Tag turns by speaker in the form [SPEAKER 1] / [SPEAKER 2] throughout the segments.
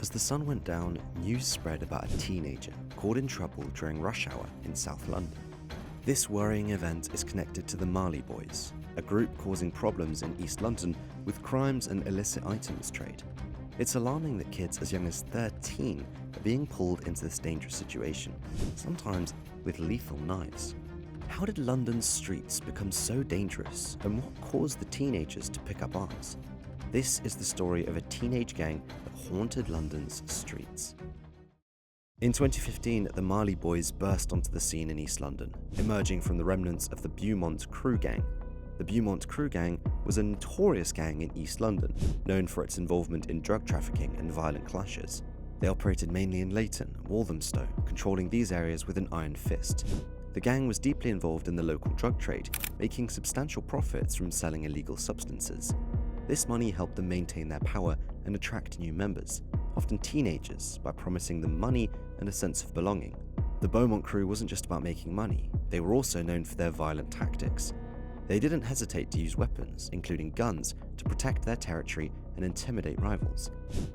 [SPEAKER 1] As the sun went down, news spread about a teenager caught in trouble during rush hour in South London. This worrying event is connected to the Marley Boys, a group causing problems in East London with crimes and illicit items trade. It's alarming that kids as young as 13 are being pulled into this dangerous situation, sometimes with lethal knives. How did London's streets become so dangerous, and what caused the teenagers to pick up arms? This is the story of a teenage gang that haunted London's streets. In 2015, the Marley Boys burst onto the scene in East London, emerging from the remnants of the Beaumont Crew Gang. The Beaumont Crew Gang was a notorious gang in East London, known for its involvement in drug trafficking and violent clashes. They operated mainly in Leighton and Walthamstow, controlling these areas with an iron fist. The gang was deeply involved in the local drug trade, making substantial profits from selling illegal substances. This money helped them maintain their power and attract new members, often teenagers, by promising them money and a sense of belonging. The Beaumont crew wasn't just about making money, they were also known for their violent tactics. They didn't hesitate to use weapons, including guns, to protect their territory and intimidate rivals.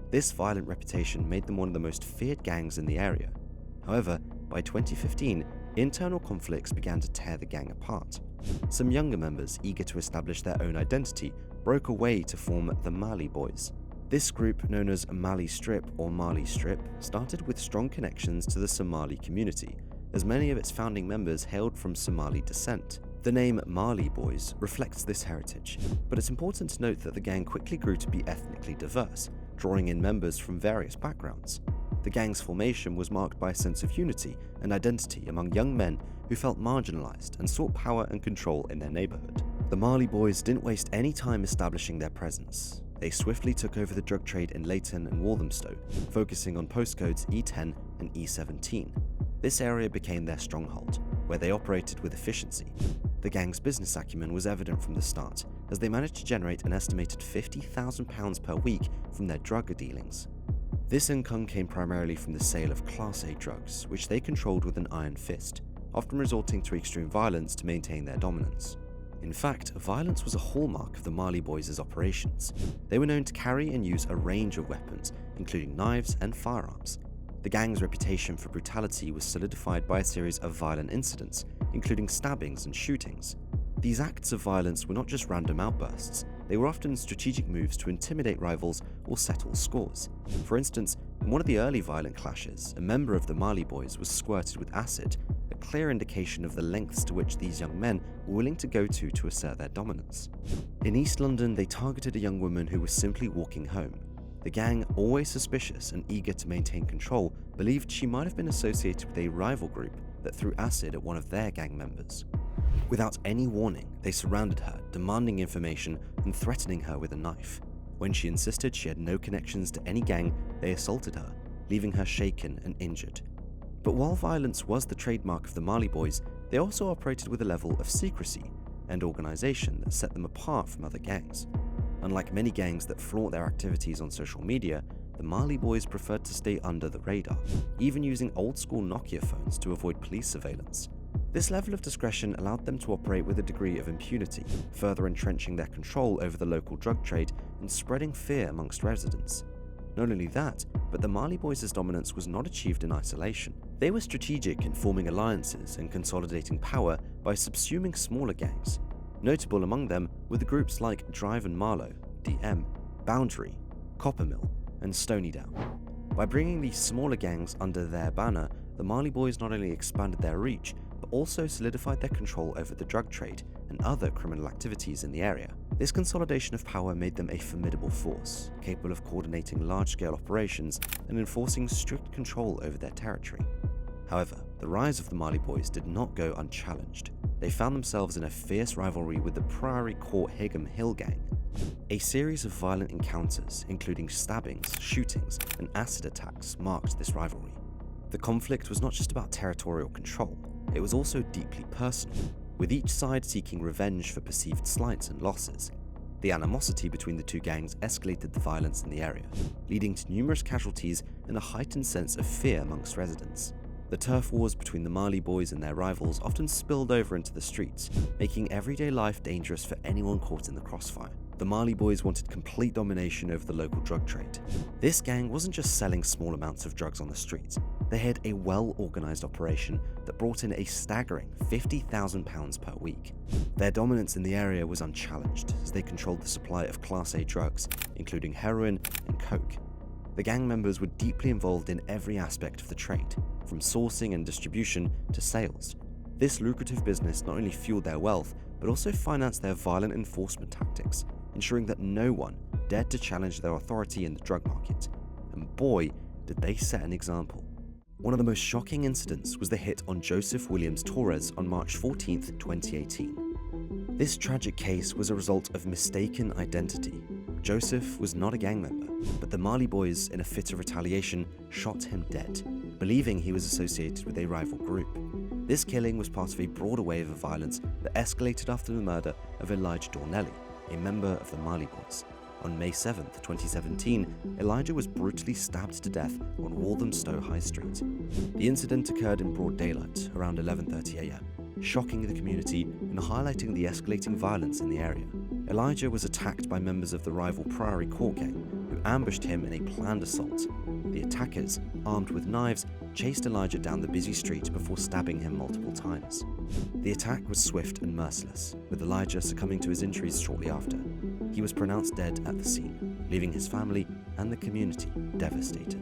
[SPEAKER 1] This violent reputation made them one of the most feared gangs in the area. However, by 2015, internal conflicts began to tear the gang apart. Some younger members, eager to establish their own identity, broke away to form the Marley Boys. This group, known as Marley Strip or Marley Strip, started with strong connections to the Somali community, as many of its founding members hailed from Somali descent. The name Marley Boys reflects this heritage, but it's important to note that the gang quickly grew to be ethnically diverse, drawing in members from various backgrounds. The gang's formation was marked by a sense of unity and identity among young men who felt marginalized and sought power and control in their neighborhood. The Marley Boys didn't waste any time establishing their presence. They swiftly took over the drug trade in Leighton and Walthamstow, focusing on postcodes E10 and E17. This area became their stronghold, where they operated with efficiency. The gang's business acumen was evident from the start, as they managed to generate an estimated £50,000 per week from their drug dealings. This income came primarily from the sale of Class A drugs, which they controlled with an iron fist, often resorting to extreme violence to maintain their dominance. In fact, violence was a hallmark of the Marley Boys' operations. They were known to carry and use a range of weapons, including knives and firearms. The gang's reputation for brutality was solidified by a series of violent incidents, including stabbings and shootings. These acts of violence were not just random outbursts, they were often strategic moves to intimidate rivals or settle scores. For instance, in one of the early violent clashes, a member of the Marley Boys was squirted with acid, a clear indication of the lengths to which these young men were willing to go to assert their dominance. In East London, they targeted a young woman who was simply walking home. The gang, always suspicious and eager to maintain control, believed she might have been associated with a rival group that threw acid at one of their gang members. Without any warning, they surrounded her, demanding information and threatening her with a knife. When she insisted she had no connections to any gang, they assaulted her, leaving her shaken and injured. But while violence was the trademark of the Marley Boys, they also operated with a level of secrecy and organization that set them apart from other gangs. Unlike many gangs that flaunt their activities on social media, the Marley Boys preferred to stay under the radar, even using old-school Nokia phones to avoid police surveillance. This level of discretion allowed them to operate with a degree of impunity, further entrenching their control over the local drug trade and spreading fear amongst residents. Not only that, but the Marley Boys' dominance was not achieved in isolation. They were strategic in forming alliances and consolidating power by subsuming smaller gangs. Notable among them were the groups like Drive and Marlow, DM, Boundary, Coppermill, and Stonydown. By bringing these smaller gangs under their banner, the Marley Boys not only expanded their reach, but also solidified their control over the drug trade and other criminal activities in the area. This consolidation of power made them a formidable force, capable of coordinating large-scale operations and enforcing strict control over their territory. However, the rise of the Marley Boys did not go unchallenged. They found themselves in a fierce rivalry with the Priory Court Higham Hill Gang. A series of violent encounters, including stabbings, shootings, and acid attacks, marked this rivalry. The conflict was not just about territorial control, it was also deeply personal, with each side seeking revenge for perceived slights and losses. The animosity between the two gangs escalated the violence in the area, leading to numerous casualties and a heightened sense of fear amongst residents. The turf wars between the Marley Boys and their rivals often spilled over into the streets, making everyday life dangerous for anyone caught in the crossfire. the Marley Boys wanted complete domination over the local drug trade. This gang wasn't just selling small amounts of drugs on the street. They had a well-organized operation that brought in a staggering £50,000 per week. Their dominance in the area was unchallenged, as they controlled the supply of Class A drugs, including heroin and coke. The gang members were deeply involved in every aspect of the trade, from sourcing and distribution to sales. This lucrative business not only fueled their wealth, but also financed their violent enforcement tactics, ensuring that no one dared to challenge their authority in the drug market. And boy, did they set an example. One of the most shocking incidents was the hit on Joseph Williams Torres on March 14, 2018. This tragic case was a result of mistaken identity. Joseph was not a gang member, but the Marley Boys, in a fit of retaliation, shot him dead, believing he was associated with a rival group. This killing was part of a broader wave of violence that escalated after the murder of Elijah Dornelli, a member of the Marley Boys. On May 7, 2017, Elijah was brutally stabbed to death on Walthamstow High Street. The incident occurred in broad daylight, around 11:30 a.m., shocking the community and highlighting the escalating violence in the area. Elijah was attacked by members of the rival Priory Court gang, who ambushed him in a planned assault. The attackers, armed with knives, chased Elijah down the busy street before stabbing him multiple times. The attack was swift and merciless, with Elijah succumbing to his injuries shortly after. He was pronounced dead at the scene, leaving his family and the community devastated.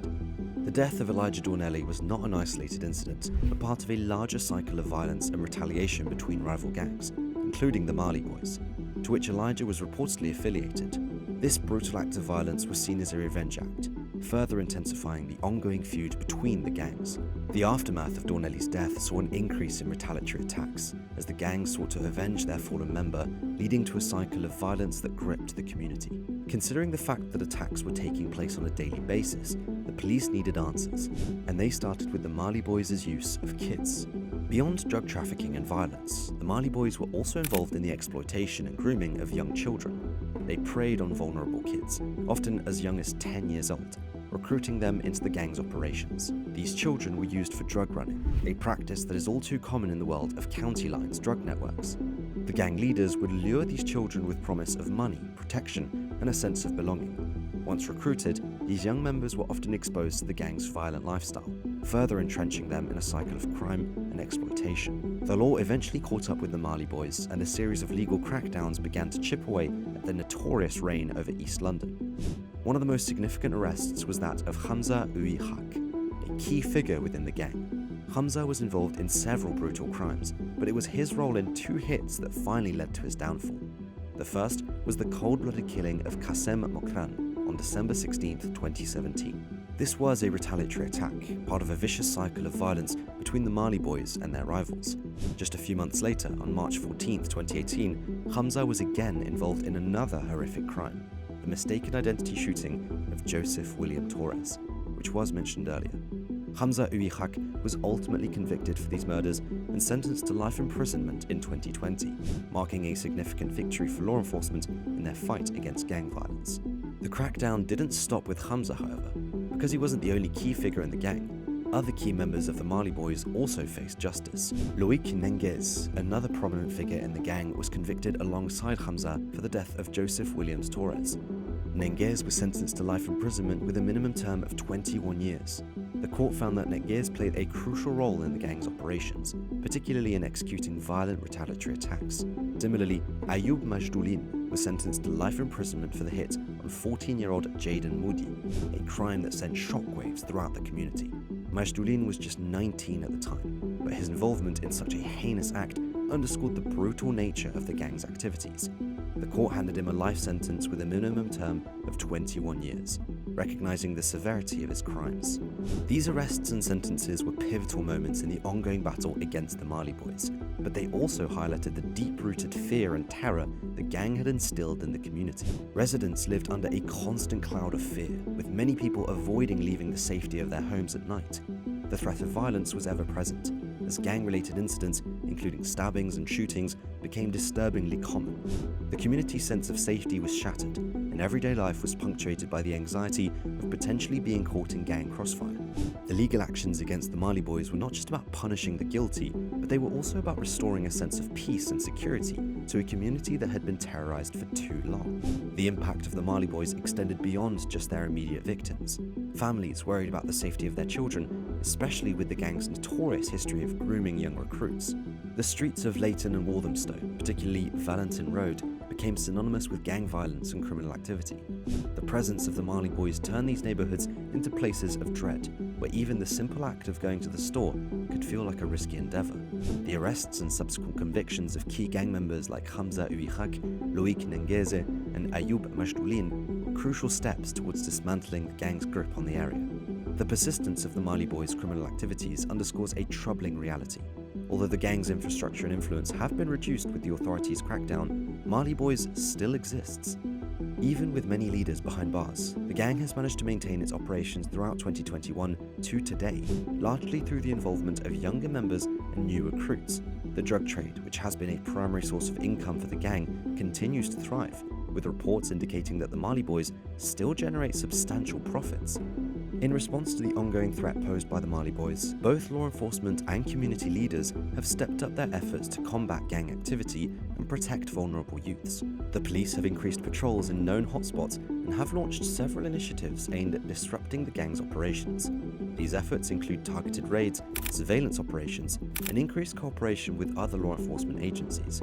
[SPEAKER 1] The death of Elijah Dornelli was not an isolated incident, but part of a larger cycle of violence and retaliation between rival gangs, including the Marley Boys, to which Elijah was reportedly affiliated. This brutal act of violence was seen as a revenge act, further intensifying the ongoing feud between the gangs. The aftermath of Dornelli's death saw an increase in retaliatory attacks, as the gangs sought to avenge their fallen member, leading to a cycle of violence that gripped the community. Considering the fact that attacks were taking place on a daily basis, the police needed answers, and they started with the Marley Boys' use of kids. Beyond drug trafficking and violence, the Marley Boys were also involved in the exploitation and grooming of young children. They preyed on vulnerable kids, often as young as 10 years old, recruiting them into the gang's operations. These children were used for drug running, a practice that is all too common in the world of county lines drug networks. The gang leaders would lure these children with promise of money, protection, and a sense of belonging. Once recruited, these young members were often exposed to the gang's violent lifestyle, further entrenching them in a cycle of crime and exploitation. The law eventually caught up with the Marley Boys, and a series of legal crackdowns began to chip away at the notorious reign over East London. One of the most significant arrests was that of Hamza Uihak, a key figure within the gang. Hamza was involved in several brutal crimes, but it was his role in 2 hits that finally led to his downfall. The first was the cold-blooded killing of Qasem Mokran on December 16, 2017. This was a retaliatory attack, part of a vicious cycle of violence between the Marley Boys and their rivals. Just a few months later, on March 14, 2018, Hamza was again involved in another horrific crime, the mistaken identity shooting of Joseph William Torres, which was mentioned earlier. Hamza Uihak was ultimately convicted for these murders and sentenced to life imprisonment in 2020, marking a significant victory for law enforcement in their fight against gang violence. The crackdown didn't stop with Hamza, however, because he wasn't the only key figure in the gang. Other key members of the Marley Boys also faced justice. Loic Nenguez, another prominent figure in the gang, was convicted alongside Hamza for the death of Joseph Williams Torres. Nenguez was sentenced to life imprisonment with a minimum term of 21 years. The court found that Nenguez played a crucial role in the gang's operations, particularly in executing violent retaliatory attacks. Similarly, Ayoub Majdoulin was sentenced to life imprisonment for the hit on 14-year-old Jaden Moody, a crime that sent shockwaves throughout the community. Majdoulin was just 19 at the time, but his involvement in such a heinous act underscored the brutal nature of the gang's activities. The court handed him a life sentence with a minimum term of 21 years, recognizing the severity of his crimes. These arrests and sentences were pivotal moments in the ongoing battle against the Marley Boys, but they also highlighted the deep-rooted fear and terror the gang had instilled in the community. Residents lived under a constant cloud of fear, with many people avoiding leaving the safety of their homes at night. The threat of violence was ever present, as gang-related incidents, including stabbings and shootings, became disturbingly common. The community's sense of safety was shattered, and everyday life was punctuated by the anxiety of potentially being caught in gang crossfire. Illegal actions against the Marley Boys were not just about punishing the guilty, but they were also about restoring a sense of peace and security to a community that had been terrorized for too long. The impact of the Marley Boys extended beyond just their immediate victims. Families worried about the safety of their children, especially with the gang's notorious history of grooming young recruits. The streets of Leighton and Walthamstow, particularly Valentin Road, became synonymous with gang violence and criminal activity. The presence of the Marley Boys turned these neighborhoods into places of dread, where even the simple act of going to the store could feel like a risky endeavor. The arrests and subsequent convictions of key gang members like Hamza Uihak, Loic Nengeze, and Ayoub Majdoulin were crucial steps towards dismantling the gang's grip on the area. The persistence of the Marley Boys' criminal activities underscores a troubling reality. Although the gang's infrastructure and influence have been reduced with the authorities' crackdown, Marley Boys still exists. Even with many leaders behind bars, the gang has managed to maintain its operations throughout 2021 to today, largely through the involvement of younger members and new recruits. The drug trade, which has been a primary source of income for the gang, continues to thrive, with reports indicating that the Marley Boys still generate substantial profits. In response to the ongoing threat posed by the Marley Boys, both law enforcement and community leaders have stepped up their efforts to combat gang activity and protect vulnerable youths. The police have increased patrols in known hotspots and have launched several initiatives aimed at disrupting the gang's operations. These efforts include targeted raids, surveillance operations, and increased cooperation with other law enforcement agencies.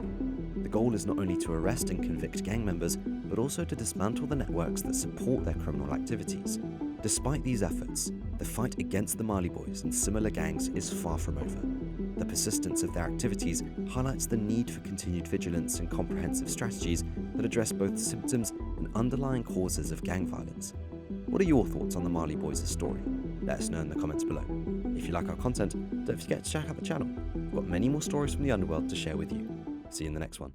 [SPEAKER 1] The goal is not only to arrest and convict gang members, but also to dismantle the networks that support their criminal activities. Despite these efforts, the fight against the Marley Boys and similar gangs is far from over. The persistence of their activities highlights the need for continued vigilance and comprehensive strategies that address both symptoms and underlying causes of gang violence. What are your thoughts on the Marley Boys' story? Let us know in the comments below. If you like our content, don't forget to check out the channel. We've got many more stories from the underworld to share with you. See you in the next one.